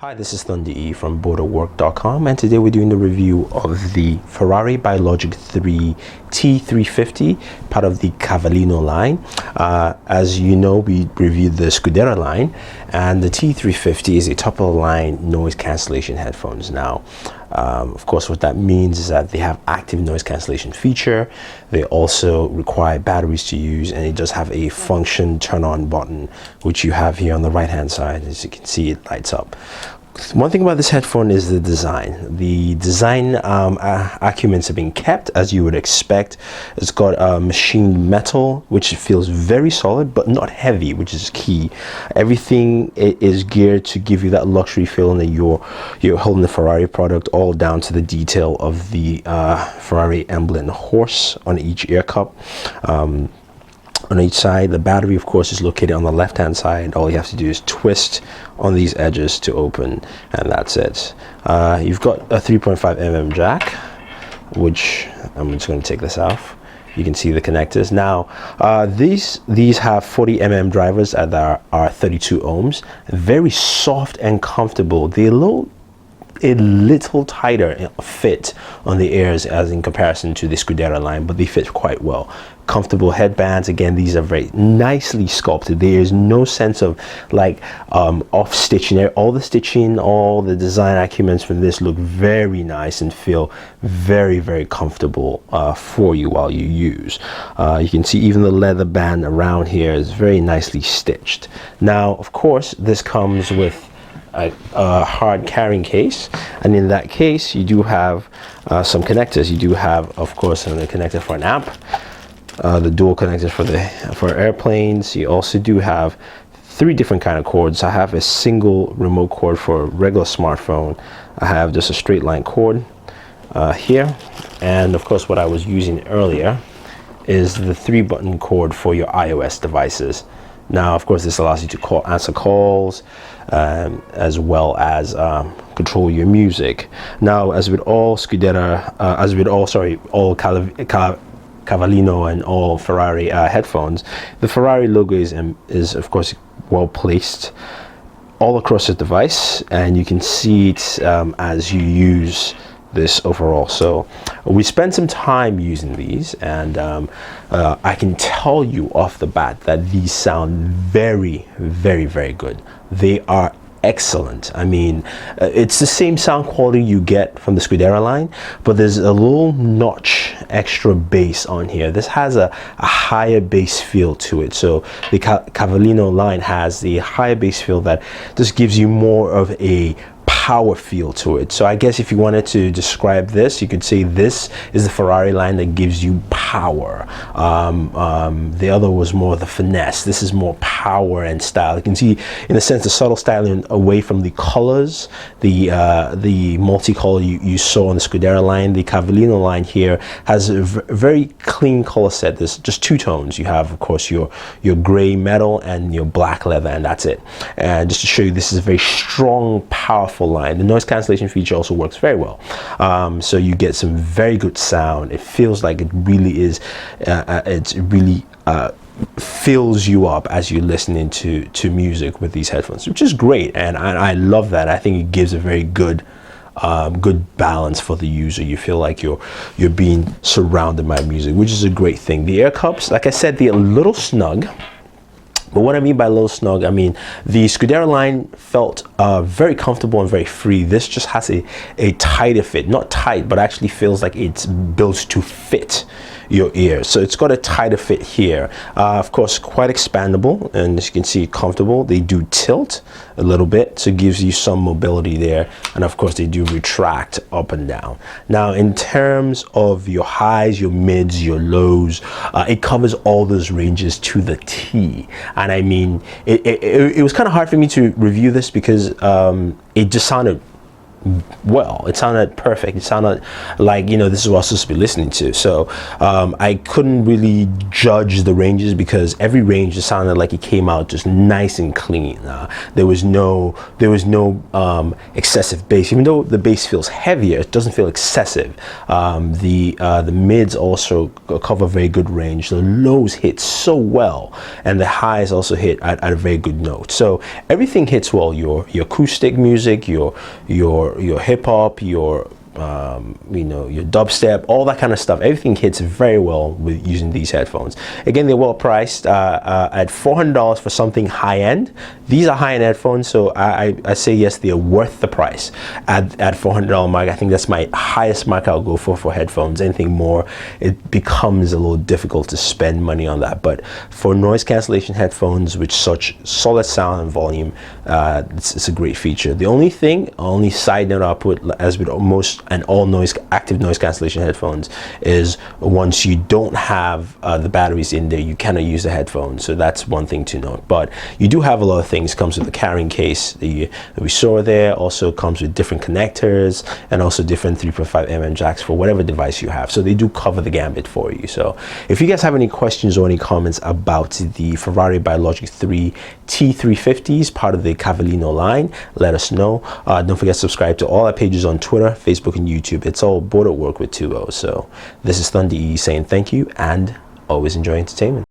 Hi, this is Thunder E from BorderWork.com, and today we're doing the review of the Ferrari Biologic 3 T350, part of the Cavallino line. As you know, we reviewed the Scudera line, and the T350 is a top-of-the-line noise cancellation headphones. Now, of course, what that means is that they have active noise cancellation feature. They also require batteries to use, and it does have a function turn-on button, which you have here on the right-hand side. As you can see, it lights up. One thing about this headphone is the design. The design acumens have been kept as you would expect. It's got machined metal, which feels very solid but not heavy, which is key. Everything is geared to give you that luxury feeling that you're holding the Ferrari product, all down to the detail of the Ferrari emblem horse on each ear cup. On each side, the battery, of course, is located on the left-hand side. All you have to do is twist on these edges to open, and that's it. You've got a 3.5mm jack, which I'm just going to take this off. You can see the connectors. Now, these have 40mm drivers that are 32 ohms. Very soft and comfortable. They're a little tighter fit on the ears as in comparison to the Scudera line, but they fit quite well. Comfortable headbands. Again, these are very nicely sculpted. There is no sense of like off stitching. All the stitching, all the design acumens from this look very nice and feel very, very comfortable for you while you use. You can see even the leather band around here is very nicely stitched. Now, of course, this comes with a hard carrying case, and in that case you do have some connectors. You do have, of course, a connector for an amp, the dual connectors for airplanes. You also do have 3 different kind of cords. I have a single remote cord for a regular smartphone. I have just a straight line cord here, and of course what I was using earlier is the 3-button cord for your iOS devices. Now, of course, this allows you to answer calls, as well as control your music. Now, as with all Scudera, all Cavallino and all Ferrari headphones, the Ferrari logo is of course well placed all across the device, and you can see it as you use this overall. So we spent some time using these, and I can tell you off the bat that these sound very, very, very good. They are excellent. I mean, it's the same sound quality you get from the Scudera line, but there's a little notch extra bass on here. This has a higher bass feel to it. So the Cavallino line has the higher bass feel that just gives you more of a power feel to it. So I guess if you wanted to describe this, you could say this is the Ferrari line that gives you power. The other was more the finesse. This is more power and style. You can see, in a sense, the subtle styling away from the colors, the multicolor you saw on the Scudera line. The Cavallino line here has a very clean color set. There's just 2 tones. You have, of course, your gray metal and your black leather, and that's it. And just to show you, this is a very strong, powerful line. The noise cancellation feature also works very well, so you get some very good sound. It feels like it really is. It really fills you up as you're listening to music with these headphones, which is great, and I love that. I think it gives a very good balance for the user. You feel like you're being surrounded by music, which is a great thing. The ear cups, like I said, they're a little snug. But what I mean by a little snug, I mean the Scudera line felt very comfortable and very free. This just has a tighter fit. Not tight, but actually feels like it's built to fit your ears. So it's got a tighter fit here. Of course, quite expandable, and as you can see, comfortable. They do tilt a little bit, so it gives you some mobility there. And of course, they do retract up and down. Now, in terms of your highs, your mids, your lows, it covers all those ranges to the T. And I mean, it was kind of hard for me to review this because it just sounded well. It sounded perfect. It sounded like, you know, this is what I was supposed to be listening to. So I couldn't really judge the ranges because every range just sounded like it came out just nice and clean. There was no excessive bass. Even though the bass feels heavier, it doesn't feel excessive. The mids also cover very good range. The lows hit so well, and the highs also hit at a very good note. So everything hits well. Your acoustic music, your hip hop, your you know, your dubstep, all that kind of stuff. Everything hits very well with using these headphones. Again, they're well priced at $400 for something high end. These are high end headphones, so I say yes, they're worth the price at $400 mark. I think that's my highest mark I'll go for headphones. Anything more, it becomes a little difficult to spend money on that. But for noise cancellation headphones with such solid sound and volume, it's a great feature. The only side note I'll put, as with most and all active noise cancellation headphones, is once you don't have the batteries in there, you cannot use the headphones. So that's one thing to note. But you do have a lot of things. Comes with the carrying case that we saw there. Also comes with different connectors and also different 3.5mm jacks for whatever device you have. So they do cover the gambit for you. So if you guys have any questions or any comments about the Ferrari Biologic 3 T350s, part of the Cavallino line, let us know. Don't forget to subscribe to all our pages on Twitter, Facebook, and YouTube. It's all Bored at Work with 2 O's. So this is Thunder E saying thank you and always enjoy entertainment.